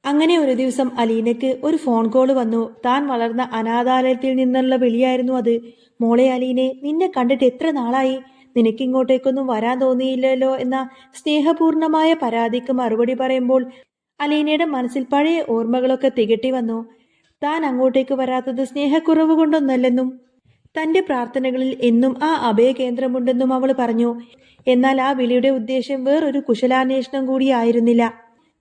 അങ്ങനെ ഒരു ദിവസം അലീനയ്ക്ക് ഒരു ഫോൺ കോൾ വന്നു. താൻ വളർന്ന അനാഥാലയത്തിൽ നിന്നുള്ള വിളിയായിരുന്നു അത്. മോളെ അലീനെ, നിന്നെ കണ്ടിട്ട് എത്ര നാളായി, നിനക്കിങ്ങോട്ടേക്കൊന്നും വരാൻ തോന്നിയില്ലല്ലോ എന്ന സ്നേഹപൂർണമായ പരാതിക്ക് മറുപടി പറയുമ്പോൾ അലീനയുടെ മനസ്സിൽ പഴയ ഓർമ്മകളൊക്കെ തികട്ടി വന്നു. താൻ അങ്ങോട്ടേക്ക് വരാത്തത് സ്നേഹക്കുറവ് കൊണ്ടൊന്നല്ലെന്നും തന്റെ പ്രാർത്ഥനകളിൽ എന്നും ആ അഭയകേന്ദ്രമുണ്ടെന്നും അവൾ പറഞ്ഞു. എന്നാൽ ആ വിളിയുടെ ഉദ്ദേശം വേറൊരു കുശലാന്വേഷണം കൂടിയായിരുന്നില്ല.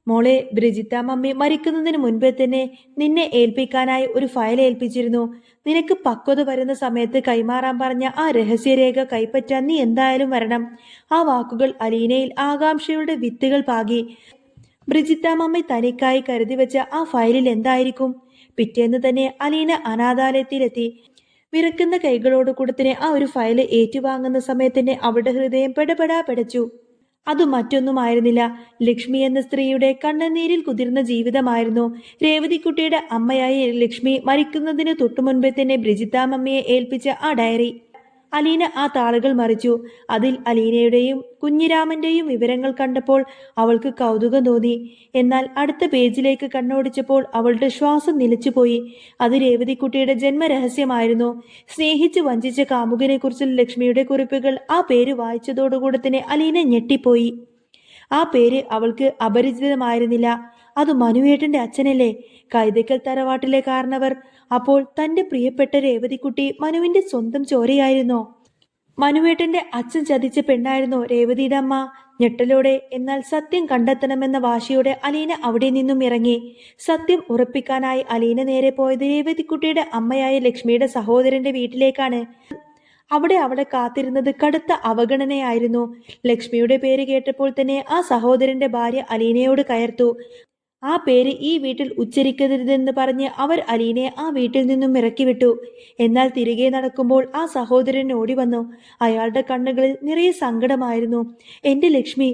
മോളെ, ബ്രിജിത്ത മമ്മി മരിക്കുന്നതിന് മുൻപേ തന്നെ നിന്നെ ഏൽപ്പിക്കാനായി ഒരു ഫയൽ ഏൽപ്പിച്ചിരുന്നു. നിനക്ക് പക്വത വരുന്ന സമയത്ത് കൈമാറാൻ പറഞ്ഞ ആ രഹസ്യരേഖ കൈപ്പറ്റാൻ നീ എന്തായാലും വരണം. ആ വാക്കുകൾ അലീനയിൽ ആകാംക്ഷയുടെ വിത്തുകൾ പാകി. ബ്രിജിത്ത മമ്മി തനിക്കായി കരുതി വെച്ച ആ ഫയലിൽ എന്തായിരിക്കും? പിറ്റേന്ന് തന്നെ അലീന അനാഥാലയത്തിലെത്തി. വിറക്കുന്ന കൈകളോട് കൂടത്തിനെ ആ ഒരു ഫയല് ഏറ്റുവാങ്ങുന്ന സമയത്തന്നെ അവളുടെ ഹൃദയം പെടപെടാ പെടച്ചു. അത് മറ്റൊന്നുമായിരുന്നില്ല, ലക്ഷ്മി എന്ന സ്ത്രീയുടെ കണ്ണുനീരിൽ കുതിർന്ന ജീവിതമായിരുന്നു. രേവതിക്കുട്ടിയുടെ അമ്മയായ ലക്ഷ്മി മരിക്കുന്നതിന് തൊട്ടുമുൻപേ തന്നെ ബ്രിജിത്താമ്മയെ ഏൽപ്പിച്ച ആ ഡയറി. അലീന ആ താളുകൾ മറിച്ചു. അതിൽ അലീനയുടെയും കുഞ്ഞിരാമന്റെയും വിവരങ്ങൾ കണ്ടപ്പോൾ അവൾക്ക് കൗതുകം തോന്നി. എന്നാൽ അടുത്ത പേജിലേക്ക് കണ്ണോടിച്ചപ്പോൾ അവളുടെ ശ്വാസം നിലച്ചുപോയി. അത് രേവതിക്കുട്ടിയുടെ ജന്മരഹസ്യമായിരുന്നു. സ്നേഹിച്ച് വഞ്ചിച്ച കാമുകനെ കുറിച്ചുള്ള ലക്ഷ്മിയുടെ കുറിപ്പുകൾ. ആ പേര് വായിച്ചതോടുകൂടെ തന്നെ അലീന ഞെട്ടിപ്പോയി. ആ പേര് അവൾക്ക് അപരിചിതമായിരുന്നില്ല. അത് മനുവേട്ടന്റെ അച്ഛനല്ലേ, കൈതക്കൽ തറവാട്ടിലെ കാരണവർ. അപ്പോൾ തന്റെ പ്രിയപ്പെട്ട രേവതിക്കുട്ടി മനുവിന്റെ സ്വന്തം ചോരയായിരുന്നോ? മനുവേട്ടന്റെ അച്ഛൻ ചതിച്ച പെണ്ണായിരുന്നോ രേവതിയുടെ അമ്മ? ഞെട്ടലോടെ, എന്നാൽ സത്യം കണ്ടെത്തണമെന്ന വാശിയോടെ അലീന അവിടെ നിന്നും ഇറങ്ങി. സത്യം ഉറപ്പിക്കാനായി അലീന നേരെ പോയത് രേവതിക്കുട്ടിയുടെ അമ്മയായ ലക്ഷ്മിയുടെ സഹോദരന്റെ വീട്ടിലേക്കാണ്. അവിടെ അവളെ കാത്തിരുന്നത് കടുത്ത അവഗണനയായിരുന്നു. ലക്ഷ്മിയുടെ പേര് കേട്ടപ്പോൾ തന്നെ ആ സഹോദരന്റെ ഭാര്യ അലീനയോട് കയർത്തു. ആ പേര് ഈ വീട്ടിൽ ഉച്ചരിക്കരുതെന്ന് പറഞ്ഞ് അവർ അലീനയെ ആ വീട്ടിൽ നിന്നും ഇറക്കിവിട്ടു. എന്നാൽ തിരികെ നടക്കുമ്പോൾ ആ സഹോദരൻ ഓടി വന്നു. അയാളുടെ കണ്ണുകളിൽ നിറയെ സങ്കടമായിരുന്നു. എന്റെ ലക്ഷ്മി,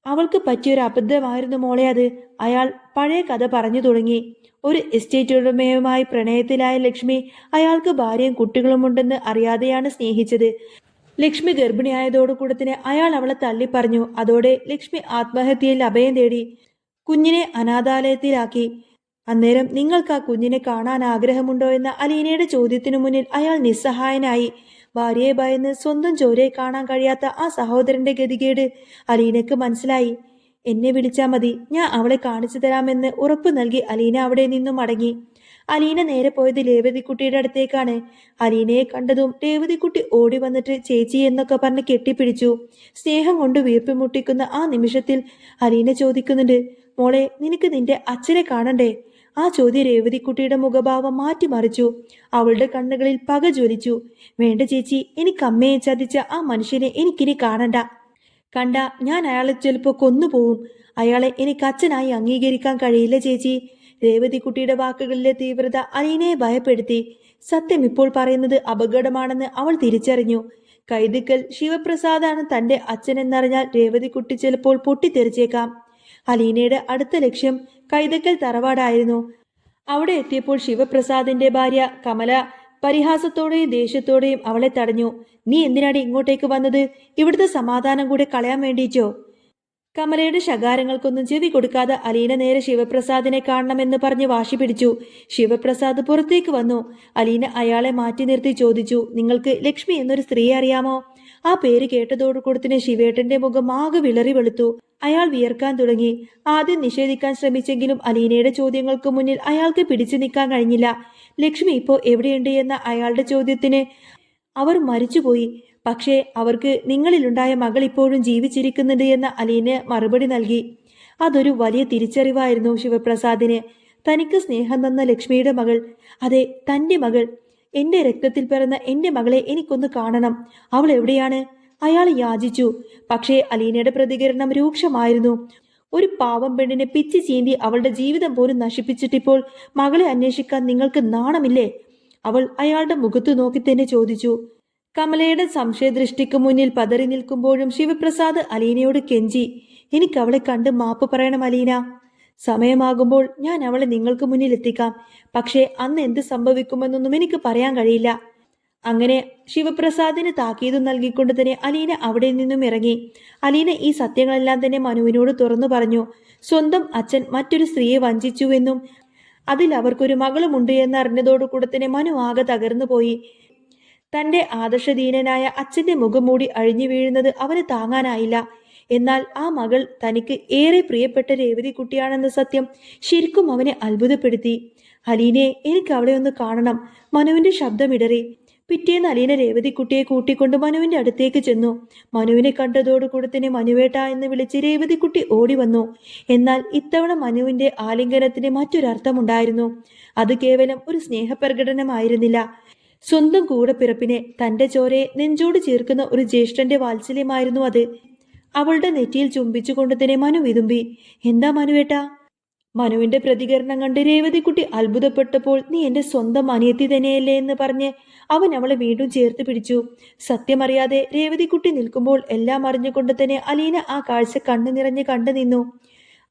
അവൾക്ക് പറ്റിയൊരു അബദ്ധമായിരുന്നു മോളെ അത്. അയാൾ പഴയ കഥ പറഞ്ഞു തുടങ്ങി. ഒരു എസ്റ്റേറ്റ് ഉടമയുമായി പ്രണയത്തിലായ ലക്ഷ്മി അയാൾക്ക് ഭാര്യയും കുട്ടികളുമുണ്ടെന്ന് അറിയാതെയാണ് സ്നേഹിച്ചത്. ലക്ഷ്മി ഗർഭിണിയായതോടുകൂടെ തന്നെ അയാൾ അവളെ തള്ളിപ്പറഞ്ഞു. അതോടെ ലക്ഷ്മി ആത്മഹത്യയിൽ അഭയം തേടി കുഞ്ഞിനെ അനാഥാലയത്തിലാക്കി. അന്നേരം നിങ്ങൾക്ക് ആ കുഞ്ഞിനെ കാണാൻ ആഗ്രഹമുണ്ടോ എന്ന അലീനയുടെ ചോദ്യത്തിനു മുന്നിൽ അയാൾ നിസ്സഹായനായി. ഭാര്യയെ ഭയന്ന് സ്വന്തം ചോരയെ കാണാൻ കഴിയാത്ത ആ സഹോദരന്റെ ഗതികേട് അലീനക്ക് മനസ്സിലായി. എന്നെ വിളിച്ചാൽ മതി, ഞാൻ അവളെ കാണിച്ചു തരാമെന്ന് ഉറപ്പു നൽകി അലീന അവിടെ നിന്നും മടങ്ങി. അലീന നേരെ പോയത് രേവതിക്കുട്ടിയുടെ അടുത്തേക്കാണ്. അലീനയെ കണ്ടതും രേവതിക്കുട്ടി ഓടി വന്നിട്ട് ചേച്ചി എന്നൊക്കെ പറഞ്ഞ് കെട്ടിപ്പിടിച്ചു. സ്നേഹം കൊണ്ട് വീർപ്പ് മുട്ടിക്കുന്ന ആ നിമിഷത്തിൽ അലീന ചോദിക്കുന്നുണ്ട്, മോളെ, നിനക്ക് നിന്റെ അച്ഛനെ കാണണ്ടേ? ആ ചോദ്യം രേവതിക്കുട്ടിയുടെ മുഖഭാവം മാറ്റിമറിച്ചു. അവളുടെ കണ്ണുകളിൽ പക ജ്വലിച്ചു. വേണ്ട ചേച്ചി, എനിക്ക് അമ്മയെ ചതിച്ച ആ മനുഷ്യനെ എനിക്കിനി കാണണ്ട. കണ്ട ഞാൻ അയാളെ ചിലപ്പോൾ കൊന്നുപോകും. അയാളെ എനിക്ക് അച്ഛനായി അംഗീകരിക്കാൻ കഴിയില്ല ചേച്ചി. രേവതിക്കുട്ടിയുടെ വാക്കുകളിലെ തീവ്രത അലീനയെ ഭയപ്പെടുത്തി. സത്യം ഇപ്പോൾ പറയുന്നത് അപകടമാണെന്ന് അവൾ തിരിച്ചറിഞ്ഞു. കൈതിക്കൽ ശിവപ്രസാദാണ് തന്റെ അച്ഛനെന്നറിഞ്ഞാൽ രേവതിക്കുട്ടി ചിലപ്പോൾ പൊട്ടിത്തെറിച്ചേക്കാം. അലീനയുടെ അടുത്ത ലക്ഷ്യം കൈതക്കൽ തറവാടായിരുന്നു. അവിടെ എത്തിയപ്പോൾ ശിവപ്രസാദിന്റെ ഭാര്യ കമല പരിഹാസത്തോടെയും ദേഷ്യത്തോടെയും അവളെ തടഞ്ഞു. നീ എന്തിനാണ് ഇങ്ങോട്ടേക്ക് വന്നത്? ഇവിടുത്തെ സമാധാനം കൂടെ കളയാൻ വേണ്ടിയിട്ടോ? കമലയുടെ ശകാരങ്ങൾക്കൊന്നും ചെവി കൊടുക്കാതെ അലീന നേരെ ശിവപ്രസാദിനെ കാണണമെന്ന് പറഞ്ഞ് വാശി പിടിച്ചു. ശിവപ്രസാദ് പുറത്തേക്ക് വന്നു. അലീന അയാളെ മാറ്റി നിർത്തി ചോദിച്ചു, നിങ്ങൾക്ക് ലക്ഷ്മി എന്നൊരു സ്ത്രീയെ അറിയാമോ? ആ പേര് കേട്ടതോടുകൂടത്തിന് ശിവേട്ടന്റെ മുഖം ആകെ വിളറി വെളുത്തു. അയാൾ വിയർക്കാൻ തുടങ്ങി. ആദ്യം നിഷേധിക്കാൻ ശ്രമിച്ചെങ്കിലും അലീനയുടെ ചോദ്യങ്ങൾക്ക് മുന്നിൽ അയാൾക്ക് പിടിച്ചു നിൽക്കാൻ കഴിഞ്ഞില്ല. ലക്ഷ്മി ഇപ്പോൾ എവിടെയുണ്ട് എന്ന അയാളുടെ ചോദ്യത്തിന് അവർ മരിച്ചുപോയി, പക്ഷേ അവർക്ക് നിങ്ങളിലുണ്ടായ മകൾ ഇപ്പോഴും ജീവിച്ചിരിക്കുന്നുണ്ട് എന്ന അലീന മറുപടി നൽകി. അതൊരു വലിയ തിരിച്ചറിവായിരുന്നു ശിവപ്രസാദിന്. തനിക്ക് സ്നേഹം തന്ന ലക്ഷ്മിയുടെ മകൾ, അതെ, തന്റെ മകൾ, എന്റെ രക്തത്തിൽ പിറന്ന എന്റെ മകളെ എനിക്കൊന്ന് കാണണം. അവൾ എവിടെയാണ്? അയാൾ യാചിച്ചു. പക്ഷേ അലീനയുടെ പ്രതികരണം രൂക്ഷമായിരുന്നു. ഒരു പാവം പെണ്ണിനെ പിച്ചി ചീന്തി അവളുടെ ജീവിതം പോലും നശിപ്പിച്ചിട്ടിപ്പോൾ മകളെ അന്വേഷിക്കാൻ നിങ്ങൾക്ക് നാണമില്ലേ? അവൾ അയാളുടെ മുഖത്തു നോക്കി തന്നെ ചോദിച്ചു. കമലയുടെ സംശയദൃഷ്ടിക്ക് മുന്നിൽ പതറി നിൽക്കുമ്പോഴും ശിവപ്രസാദ് അലീനയോട് കെഞ്ചി, എനിക്ക് അവളെ കണ്ട് മാപ്പ് പറയണം അലീന. സമയമാകുമ്പോൾ ഞാൻ അവളെ നിങ്ങൾക്ക് മുന്നിൽ എത്തിക്കാം. പക്ഷേ അന്ന് എന്ത് സംഭവിക്കുമെന്നൊന്നും എനിക്ക് പറയാൻ കഴിയില്ല. അങ്ങനെ ശിവപ്രസാദിന് താക്കീത് നൽകിക്കൊണ്ട് തന്നെ അലീന അവിടെ നിന്നും ഇറങ്ങി. അലീന ഈ സത്യങ്ങളെല്ലാം തന്നെ മനുവിനോട് തുറന്നു പറഞ്ഞു. സ്വന്തം അച്ഛൻ മറ്റൊരു സ്ത്രീയെ വഞ്ചിച്ചുവെന്നും അതിൽ അവർക്കൊരു മകളുമുണ്ട് എന്നറിഞ്ഞതോടുകൂടെ തന്നെ മനു ആകെ തകർന്നു പോയി. തന്റെ ആദർശധീനനായ അച്ഛന്റെ മുഖം മൂടി അഴിഞ്ഞു വീഴുന്നത് അവന് താങ്ങാനായില്ല. എന്നാൽ ആ മകൾ തനിക്ക് ഏറെ പ്രിയപ്പെട്ട രേവതി കുട്ടിയാണെന്ന സത്യം ശരിക്കും അവനെ അത്ഭുതപ്പെടുത്തി. അലീനെ, എനിക്ക് അവളെ ഒന്ന് കാണണം. മനുവിന്റെ ശബ്ദമിടറി. പിറ്റേന്ന് അലീന രേവതിക്കുട്ടിയെ കൂട്ടിക്കൊണ്ട് മനുവിന്റെ അടുത്തേക്ക് ചെന്നു. മനുവിനെ കണ്ടതോടുകൂടി തന്നെ മനുവേട്ട എന്ന് വിളിച്ച് രേവതിക്കുട്ടി ഓടി വന്നു. എന്നാൽ ഇത്തവണ മനുവിന്റെ ആലിംഗനത്തിന് മറ്റൊരർത്ഥമുണ്ടായിരുന്നു. അത് കേവലം ഒരു സ്നേഹപ്രകടനമായിരുന്നില്ല. സ്വന്തം കൂടപ്പിറപ്പിനെ, തന്റെ ചോരയെ നെഞ്ചോട് ചേർക്കുന്ന ഒരു ജ്യേഷ്ഠന്റെ വാത്സല്യമായിരുന്നു അത്. അവളുടെ നെറ്റിയിൽ ചുംബിച്ചുകൊണ്ട് തന്നെ മനു വിതുമ്പി. എന്താ മനുവേട്ടാ? മനുവിന്റെ പ്രതികരണം കണ്ട് രേവതിക്കുട്ടി അത്ഭുതപ്പെട്ടപ്പോൾ, നീ എന്റെ സ്വന്തം അനിയത്തി തന്നെയല്ലേ എന്ന് പറഞ്ഞ് അവൻ അവളെ വീണ്ടും ചേർത്ത് പിടിച്ചു. സത്യമറിയാതെ രേവതിക്കുട്ടി നിൽക്കുമ്പോൾ എല്ലാം അറിഞ്ഞുകൊണ്ട് തന്നെ അലീന ആ കാഴ്ച കണ്ണു നിറഞ്ഞ് കണ്ടു നിന്നു.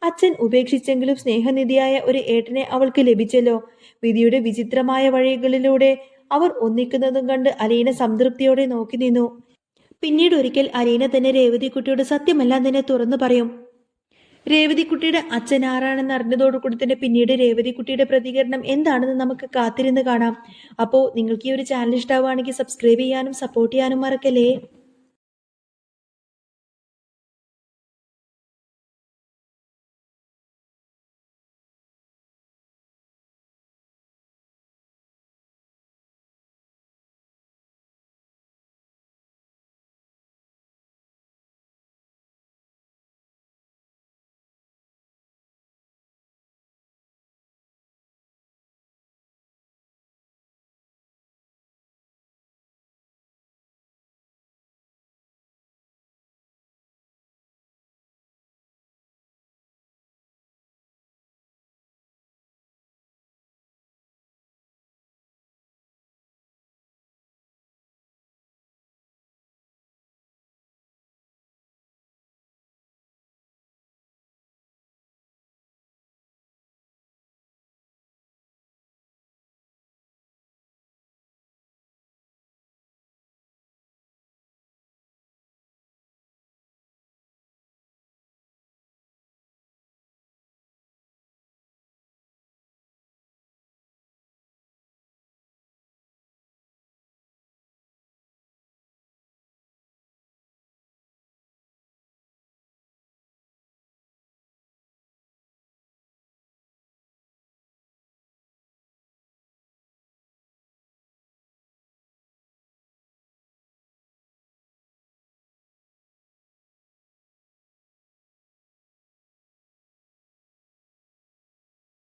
അച്ഛൻ ഉപേക്ഷിച്ചെങ്കിലും സ്നേഹനിധിയായ ഒരു ഏട്ടനെ അവൾക്ക് ലഭിച്ചല്ലോ. വിധിയുടെ വിചിത്രമായ വഴികളിലൂടെ അവർ ഒന്നിക്കുന്നതും കണ്ട് അലീന സംതൃപ്തിയോടെ നോക്കി നിന്നു. പിന്നീട് ഒരിക്കൽ അലീന തന്നെ രേവതിക്കുട്ടിയോട് സത്യമെല്ലാം തന്നെ തുറന്നു പറയും. രേവതിക്കുട്ടിയുടെ അച്ഛൻ ആരാണെന്ന് അറിഞ്ഞതോടുകൂടി തന്നെ പിന്നീട് രേവതിക്കുട്ടിയുടെ പ്രതികരണം എന്താണെന്ന് നമുക്ക് കാത്തിരുന്ന് കാണാം. അപ്പോൾ നിങ്ങൾക്ക് ഈ ഒരു ചാനൽ ഇഷ്ടമാവുകയാണെങ്കിൽ സബ്സ്ക്രൈബ് ചെയ്യാനും സപ്പോർട്ട് ചെയ്യാനും മറക്കല്ലേ.